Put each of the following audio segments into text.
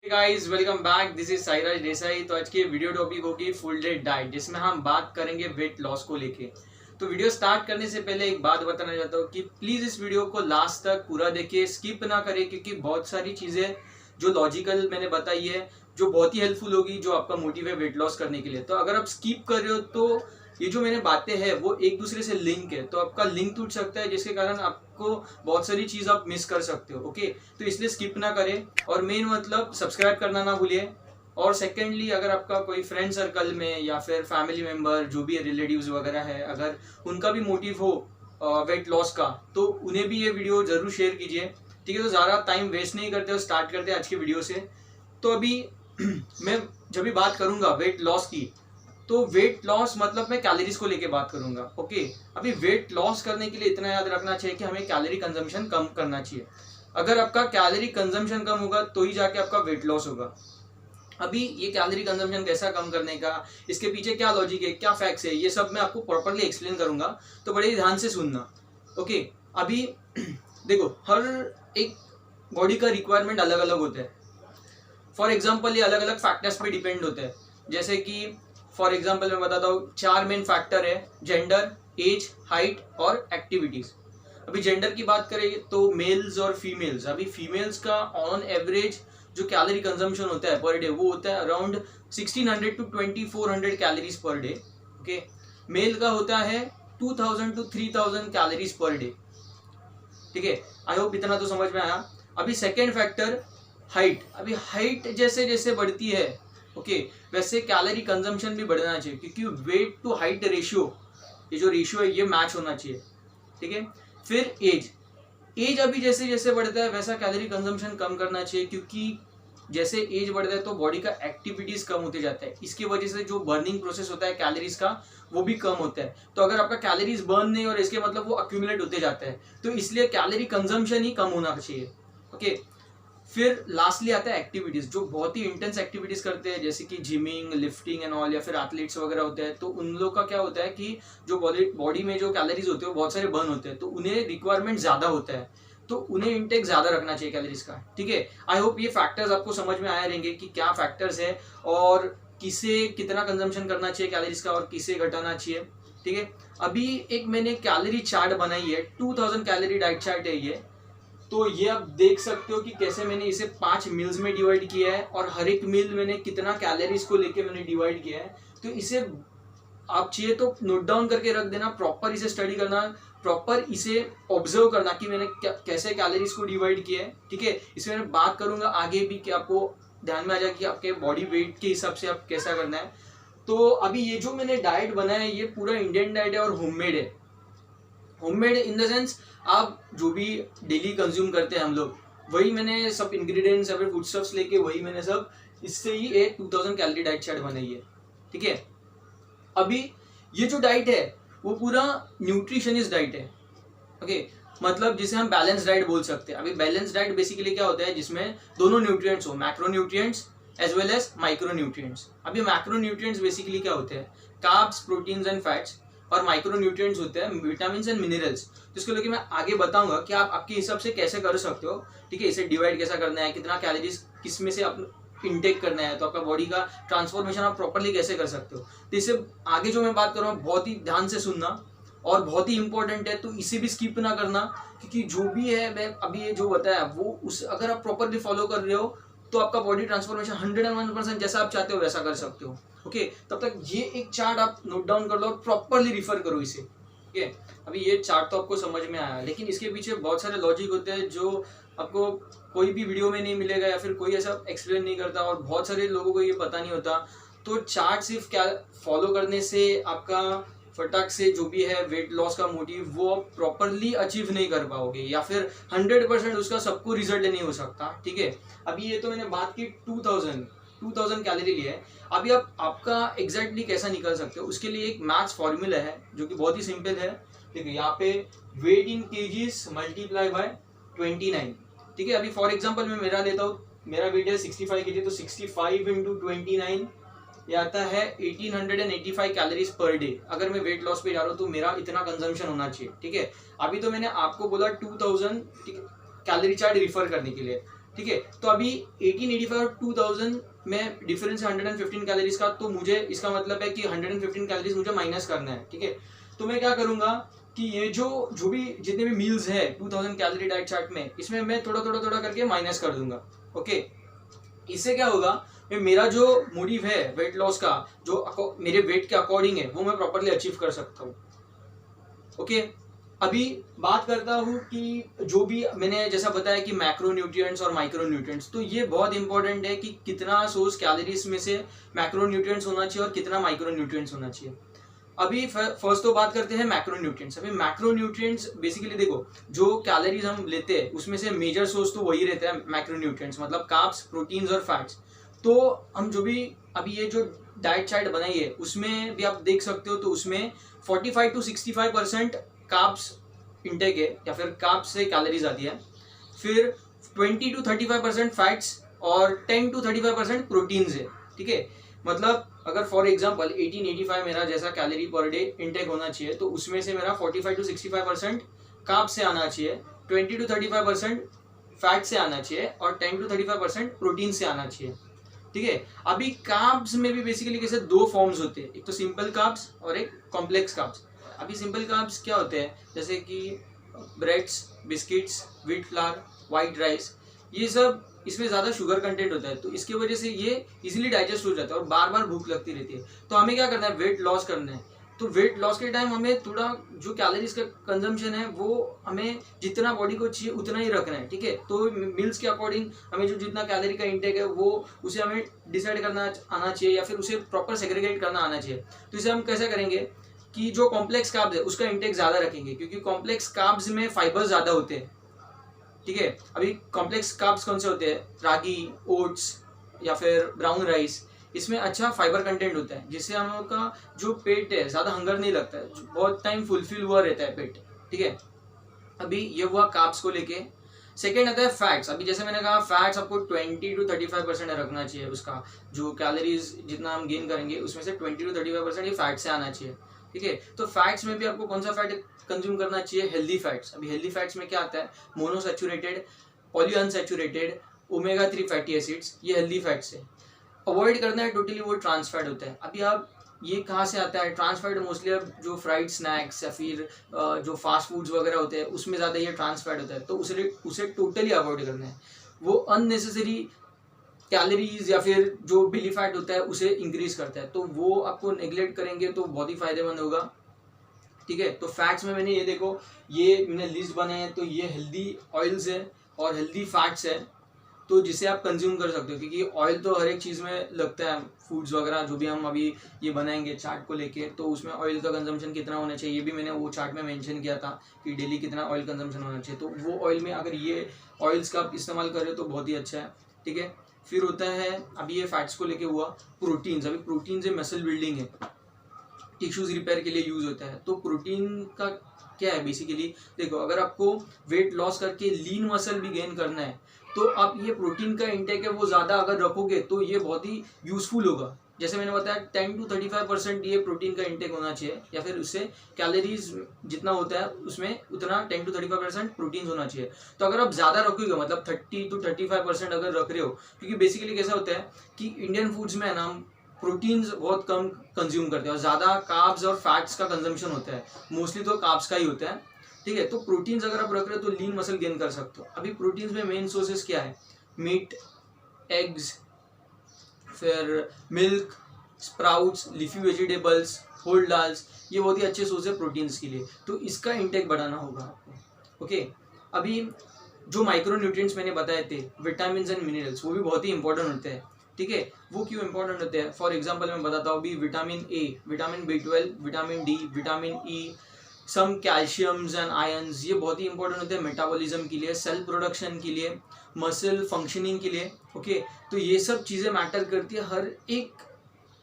Guys welcome back, this is Sairaj Desai. तो आज की वीडियो टॉपिक होगी फुल डे डाइट, जिसमें हम बात करेंगे वेट लॉस को लेके। तो वीडियो स्टार्ट करने से पहले एक बात बताना चाहता हूँ कि प्लीज इस वीडियो को लास्ट तक पूरा देखिए, स्किप ना करें, क्योंकि बहुत सारी चीजें जो लॉजिकल मैंने बताई है जो बहुत ही हेल्पफुल होगी, जो आपका मोटिव है वेट लॉस करने के लिए। तो अगर आप स्किप कर रहे हो तो ये जो मैंने बातें हैं वो एक दूसरे से लिंक है, तो आपका लिंक टूट सकता है, जिसके कारण आपको बहुत सारी चीज आप मिस कर सकते हो। ओके, तो इसलिए स्किप ना करें, और मेन मतलब सब्सक्राइब करना ना भूलिए। और सेकेंडली, अगर आपका कोई फ्रेंड सर्कल में या फिर फैमिली मेंबर जो भी रिलेटिव्स वगैरह है, अगर उनका भी मोटिव हो वेट लॉस का, तो उन्हें भी ये वीडियो जरूर शेयर कीजिए। ठीक है, तो ज़्यादा टाइम वेस्ट नहीं करते हो, स्टार्ट करते हैं आज की वीडियो से। तो अभी मैं जब भी बात करूंगा वेट लॉस की, तो वेट लॉस मतलब मैं कैलोरीज को लेके बात करूंगा। ओके, अभी वेट लॉस करने के लिए इतना याद रखना चाहिए कि हमें कैलोरी कंजम्पशन कम करना चाहिए। अगर आपका कैलोरी कंजम्पशन कम होगा तो ही जाके आपका वेट लॉस होगा। अभी ये कैलोरी कंजम्पशन कैसा कम करने का, इसके पीछे क्या लॉजिक है, क्या फैक्ट्स है, ये सब मैं आपको प्रॉपरली एक्सप्लेन करूंगा, तो बड़े ध्यान से सुनना। ओके, अभी देखो, हर एक बॉडी का रिक्वायरमेंट अलग अलग होता है। फॉर एग्जाम्पल ये अलग अलग फैक्टर्स पे डिपेंड होते हैं। जैसे कि फॉर एग्जाम्पल मैं बताता हूँ, 4 मेन फैक्टर है: जेंडर, एज, हाइट और एक्टिविटीज। अभी जेंडर की बात करें तो मेल्स और फीमेल्स। अभी फीमेल्स का ऑन एवरेज जो कैलोरी कंजम्पशन होता है पर डे, वो होता है around 1600 to 2400 calories per day. Okay, male का होता है 2000 टू 3000 कैलोरीज पर डे। ठीक है, आई होप इतना तो समझ में आया। अभी सेकेंड फैक्टर हाइट। अभी हाइट जैसे जैसे बढ़ती है, ओके, वैसे कैलोरी कंजम्पशन भी बढ़ना चाहिए, क्योंकि वेट टू हाइट रेशियो, ये जो रेशियो है ये मैच होना चाहिए। ठीक है, फिर एज। एज अभी जैसे जैसे बढ़ता है वैसा कैलोरी कंजम्पशन कम करना चाहिए, क्योंकि जैसे एज बढ़ता है तो बॉडी का एक्टिविटीज कम होते जाता है, इसकी वजह से जो बर्निंग प्रोसेस होता है कैलोरीज का वो भी कम होता है। तो अगर आपका कैलोरीज बर्न नहीं और इसके मतलब वो अक्यूमुलेट होते जाता है, तो इसलिए कैलोरी कंजम्पशन ही कम होना चाहिए। ओके, फिर लास्टली आता है एक्टिविटीज। जो बहुत ही इंटेंस एक्टिविटीज करते हैं, जैसे कि जिमिंग, लिफ्टिंग एंड ऑल, या फिर एथलीट्स वगैरह होते हैं, तो उन लोग का क्या होता है कि जो बॉडी में जो कैलोरीज होते हैं वो बहुत सारे बर्न होते हैं, तो उन्हें रिक्वायरमेंट ज्यादा होता है, तो उन्हें इंटेक ज्यादा रखना चाहिए कैलोरीज का। ठीक है, आई होप ये फैक्टर्स आपको समझ में आए रहेंगे कि क्या फैक्टर्स है और किसे कितना कंजम्पशन करना चाहिए कैलोरीज का और किसे घटाना चाहिए। ठीक है, अभी एक मैंने कैलोरी चार्ट बनाई है, 2000 कैलोरी डाइट चार्ट है ये। तो ये आप देख सकते हो कि कैसे मैंने इसे 5 मील्स में डिवाइड किया है, और हर एक मील मैंने कितना कैलोरीज को लेके मैंने डिवाइड किया है। तो इसे आप चाहिए तो नोट डाउन करके रख देना, प्रॉपर इसे स्टडी करना, प्रॉपर इसे ऑब्जर्व करना कि मैंने कैसे कैलोरीज को डिवाइड किया है। ठीक है, इसमें मैं बात करूंगा आगे भी कि आपको ध्यान में आ जाए कि आपके बॉडी वेट के हिसाब से आप कैसा करना है। तो अभी ये जो मैंने डाइट बनाया है ये पूरा इंडियन डाइट है और होममेड है। होममेड इन द सेंस, आप जो भी डेली कंज्यूम करते हैं हम लोग, वही मैंने सब इंग्रेडिएंट्स या फिर फूड स्टफ्स लेके वही मैंने सब इससे ही एक 2000 कैलोरी डाइट चार्ट बनाई है। ठीक है, अभी ये जो डाइट है वो पूरा न्यूट्रिशनिस्ट डाइट है। ओके, मतलब जिसे हम बैलेंस डाइट बोल सकते हैं। अभी बैलेंस डाइट बेसिकली क्या होता है, जिसमें दोनों न्यूट्रिएंट्स हो, macro nutrients as well as micro nutrients. अभी मैक्रो न्यूट्रिएंट्स बेसिकली क्या होते हैं, कार्ब्स, प्रोटीन्स एंड फैट्स, और माइक्रो न्यूट्रिएंट्स होते हैं विटामिन एंड मिनरल्स। तो इसको लेके मैं आगे बताऊंगा कि आप आपके हिसाब से कैसे कर सकते हो। ठीक है, इसे डिवाइड कैसा करना है, कितना कैलोरीज किस में से आप इनटेक करना है, तो आपका बॉडी का ट्रांसफॉर्मेशन आप प्रॉपरली कैसे कर सकते हो। तो इसे आगे जो मैं बात कर रहा हूँ बहुत ही ध्यान से सुनना, और बहुत ही इंपॉर्टेंट है, तो इसे भी स्किप ना करना, क्योंकि जो भी है मैं अभी ये जो बताया वो उस अगर आप प्रॉपरली फॉलो कर रहे हो तो आपका बॉडी ट्रांसफॉर्मेशन 101% जैसा आप चाहते हो वैसा कर सकते हो। ओके, तब तक ये एक चार्ट आप नोट डाउन कर लो और प्रॉपरली रिफर करो इसे। ओके, अभी ये चार्ट तो आपको समझ में आया, लेकिन इसके पीछे बहुत सारे लॉजिक होते हैं जो आपको कोई भी वीडियो में नहीं मिलेगा, या फिर कोई ऐसा एक्सप्लेन नहीं करता, और बहुत सारे लोगों को ये पता नहीं होता। तो चार्ट सिर्फ क्या फॉलो करने से आपका फटाक से जो भी है वेट लॉस का मोटिव वो आप प्रॉपरली अचीव नहीं कर पाओगे, या फिर 100% उसका सबको रिजल्ट नहीं हो सकता। ठीक है, अभी ये तो मैंने बात की 2000 कैलोरी लिए है। अभी आप आपका एग्जैक्टली कैसा निकल सकते हो, उसके लिए एक मैथ्स फॉर्मूला है जो कि बहुत ही सिंपल है। ठीक है, यहाँ पे weight in kgs multiply by 29। ठीक है, अभी फॉर एग्जाम्पल मैं मेरा लेता हूँ, मेरा वेट है 65 केजी, तो 65 इंटू 29 ये आता है 1885 कैलोरीज पर डे। अगर मैं वेट लॉस पे जा रहा हूँ तो मेरा इतना कंजम्पशन होना चाहिए। ठीक है, अभी तो मैंने आपको बोला 2000 कैलोरी चार्ट रिफर करने के लिए। ठीक है। तो अभी 1885 और 2000 में डिफरेंस है 115 कैलोरीज का, तो मुझे इसका मतलब है कि 115 कैलोरीज मुझे माइनस करना है, ठीक है। तो मैं क्या करूंगा कि ये जो भी जितने भी मील्स है 2000 कैलोरी डाइट चार्ट में, इसमें मैं थोड़ा करके माइनस कर दूंगा, ओके। इससे क्या होगा, मेरा जो मोटिव है वेट लॉस का, जो मेरे वेट के अकॉर्डिंग है, वो मैं प्रॉपरली अचीव कर सकता हूँ, ओके। अभी बात करता हूँ कि जो भी मैंने जैसा बताया कि मैक्रो न्यूट्रिएंट्स और माइक्रो न्यूट्रिएंट्स, तो ये बहुत इंपॉर्टेंट है कि कितना सोर्स कैलोरीज में से मैक्रो न्यूट्रिएंट्स होना चाहिए और कितना माइक्रो न्यूट्रिएंट्स होना चाहिए। अभी फर्स्ट तो बात करते हैं मैक्रो न्यूट्रिएंट्स। अभी मैक्रो न्यूट्रिएंट्स बेसिकली देखो, जो कैलोरीज हम लेते हैं उसमें से मेजर सोर्स तो वही रहता है मैक्रो न्यूट्रिएंट्स, मतलब कार्ब्स, प्रोटीन्स और फैट्स। तो हम जो भी अभी ये जो डाइट चार्ट बनाई है उसमें भी आप देख सकते हो, तो उसमें 45 to 65% कार्ब्स इंटेक है या फिर कार्ब्स से कैलोरीज आती है, फिर 20 to 35% फैट्स और 10 to 35% प्रोटीन्स है, ठीक है। मतलब अगर फॉर एग्जांपल 1885 मेरा जैसा कैलोरी पर डे इंटेक होना चाहिए, तो उसमें से मेरा 45 to 65% कार्ब्स से आना चाहिए, 20 to 35% फैट से आना चाहिए और 10 to 35% प्रोटीन से आना चाहिए, ठीक है। अभी कार्ब्स में भी बेसिकली कैसे दो फॉर्म्स होते हैं, एक तो सिंपल कार्ब्स और एक कॉम्प्लेक्स कार्ब्स। अभी सिंपल कार्ब्स क्या होते हैं, जैसे कि breads, biscuits, wheat flour, white rice, ये सब इसमें ज़्यादा शुगर कंटेंट होता है, तो इसकी वजह से ये इजीली डाइजेस्ट हो जाता है और बार बार भूख लगती रहती है। तो हमें क्या करना है, वेट लॉस करना है। तो वेट लॉस के टाइम हमें थोड़ा जो कैलोरीज का कंजम्पशन है वो हमें जितना बॉडी को चाहिए उतना ही रखना है, ठीक है। तो मील्स के अकॉर्डिंग हमें जो जितना कैलोरी का इंटेक है वो उसे हमें डिसाइड करना आना चाहिए या फिर उसे प्रॉपर सेग्रीगेट करना आना चाहिए। तो इसे हम कैसे करेंगे कि जो कॉम्प्लेक्स कार्ब्स है उसका इंटेक ज़्यादा रखेंगे, क्योंकि कॉम्प्लेक्स कार्ब्स में फाइबर ज़्यादा होते हैं, ठीक है। अभी कॉम्प्लेक्स कार्ब्स कौन से होते हैं, रागी, ओट्स या फिर ब्राउन राइस, इसमें अच्छा फाइबर कंटेंट होता है, जिससे हम लोग का जो पेट है ज़्यादा हंगर नहीं लगता है, बहुत टाइम फुलफिल हुआ रहता है पेट, ठीक है। अभी ये हुआ कार्ब्स को लेके। सेकेंड आता है फैट्स। अभी जैसे मैंने कहा फैट्स आपको 20 to 35% रखना चाहिए, उसका जो कैलोरीज जितना हम गेन करेंगे उसमें से 20 to 35% ये फैट से आना चाहिए, ठीक है। तो फैट्स में भी आपको कौन सा फैट कंज्यूम करना चाहिए, हेल्दी फैट्स। अभी हेल्दी फैट्स में क्या आता है, monounsaturated, polyunsaturated, omega 3 fatty acids, ये हेल्दी फैट्स है। अवॉइड करना है टोटली वो ट्रांस फैट होता है। अभी आप ये कहाँ से आता है, ट्रांस फैट मोस्टली अब जो फ्राइड स्नैक्स या फिर जो फास्ट फूड्स वगैरह होते हैं उसमें ज़्यादा ये ट्रांस फैट होता है, तो उसे टोटली अवॉइड करना है। वो अननेसेसरी कैलोरीज या फिर जो बिली फैट होता है उसे इंक्रीज करता है, तो वो आपको नेग्लेक्ट करेंगे तो बहुत ही फायदेमंद होगा, ठीक है। तो फैट्स में मैंने ये देखो, ये मैंने लिस्ट बनाए हैं, तो ये हेल्दी ऑयल्स है और हेल्दी फैट्स है, तो जिसे आप कंज्यूम कर सकते हो, क्योंकि ऑयल तो हर एक चीज़ में लगता है, फूड्स वगैरह जो भी हम अभी ये बनाएंगे चार्ट को लेके, तो उसमें ऑयल का कंजम्पशन कितना होना चाहिए ये भी मैंने वो चार्ट में मेंशन किया था कि डेली कितना ऑयल कंजम्पशन होना चाहिए। तो वो ऑयल में अगर ये ऑयल्स का आप इस्तेमाल करें तो बहुत ही अच्छा है, ठीक है। फिर होता है, अभी ये फैट्स को लेके हुआ, प्रोटीन्स। अभी प्रोटीन्स है मसल बिल्डिंग है, टिश्यूज रिपेयर के लिए यूज होता है। तो प्रोटीन का क्या है बेसिकली, देखो अगर आपको वेट लॉस करके लीन मसल भी गेन करना है तो आप ये प्रोटीन का इंटेक है वो ज़्यादा अगर रखोगे तो ये बहुत ही यूजफुल होगा। जैसे मैंने बताया 10 to 35% ये प्रोटीन का इंटेक होना चाहिए, या फिर उससे कैलोरीज जितना होता है उसमें उतना 10 to 35% प्रोटीन होना चाहिए। तो अगर आप ज़्यादा रखोगे मतलब 30 to 35% अगर रख रहे हो, क्योंकि बेसिकली कैसा होता है कि इंडियन फूड्स में ना प्रोटीन्स बहुत कम कंज्यूम करते हैं और ज़्यादा कार्ब्स और फैट्स का कंजम्पशन होता है, मोस्टली तो कार्ब्स का ही होता है, ठीक है। तो प्रोटीन्स अगर आप रख रहे हो तो लीन मसल गेन कर सकते हो। अभी प्रोटीन्स में मेन सोर्सेज क्या है, मीट, एग्स, फिर milk, sprouts, leafy vegetables, whole dals, ये बहुत ही अच्छे सोर्स है प्रोटीन्स के लिए, तो इसका इंटेक बढ़ाना होगा आपको, ओके। अभी जो माइक्रो न्यूट्रिएंट्स मैंने बताए थे, विटामिन एंड मिनरल्स, वो भी बहुत ही इंपॉर्टेंट होते हैं, ठीक है। वो क्यों इंपॉर्टेंट होते हैं, फॉर एग्जांपल मैं बताता हूँ, अभी vitamin A, vitamin B12, vitamin D, vitamin E, some calciums and ions, ये बहुत ही इंपॉर्टेंट होते हैं मेटाबॉलिज्म के लिए, सेल प्रोडक्शन के लिए, मसल फंक्शनिंग के लिए, ओके। तो ये सब चीज़ें मैटर करती है। हर एक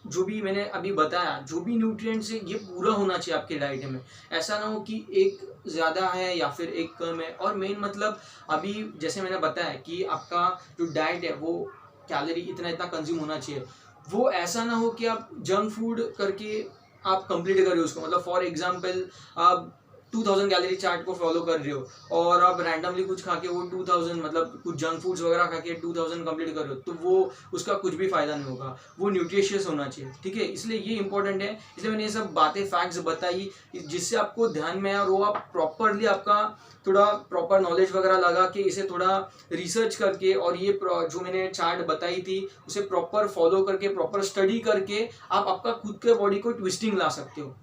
जो भी मैंने अभी बताया, जो भी न्यूट्रिएंट्स है ये पूरा होना चाहिए आपके डाइट में। ऐसा ना हो कि एक ज़्यादा है या फिर एक कम है। और मेन मतलब अभी जैसे मैंने बताया कि आपका जो डाइट है वो कैलोरी इतना कंज्यूम होना चाहिए, वो ऐसा ना हो कि आप जंक फूड करके आप कंप्लीट करें उसको। मतलब फॉर एग्जांपल आप 2000 कैलोरी चार्ट को फॉलो कर रहे हो और आप रैंडमली कुछ खा के वो 2000 मतलब कुछ जंक फूड्स वगैरह खा के 2000 कंप्लीट कर रहे हो, तो वो उसका कुछ भी फायदा नहीं होगा। वो न्यूट्रिशियस होना चाहिए, ठीक है। इसलिए ये इंपॉर्टेंट है, इसलिए मैंने ये सब बातें फैक्ट्स बताई जिससे आपको ध्यान में आए और वो आप प्रॉपरली आपका थोड़ा प्रॉपर नॉलेज वगैरह लगा के इसे थोड़ा रिसर्च करके और ये जो मैंने चार्ट बताई थी उसे प्रॉपर फॉलो करके प्रॉपर स्टडी करके आप आपका खुद के बॉडी को ट्विस्टिंग ला सकते हो,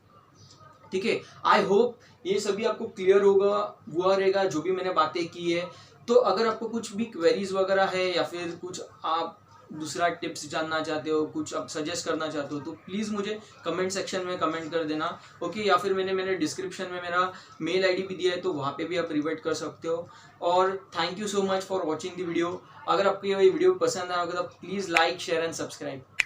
ठीक है। आई होप ये सभी आपको क्लियर होगा हुआ रहेगा जो भी मैंने बातें की है। तो अगर आपको कुछ भी क्वेरीज वगैरह है या फिर कुछ आप दूसरा टिप्स जानना चाहते हो, कुछ आप सजेस्ट करना चाहते हो, तो प्लीज़ मुझे कमेंट सेक्शन में कमेंट कर देना, ओके। या फिर मैंने डिस्क्रिप्शन में मेरा मेल आईडी भी दिया है, तो वहाँ पे भी आप रिवर्ट कर सकते हो। और thank you so much for watching the video. अगर आपको ये वीडियो पसंद आया होगा तो please like share and subscribe.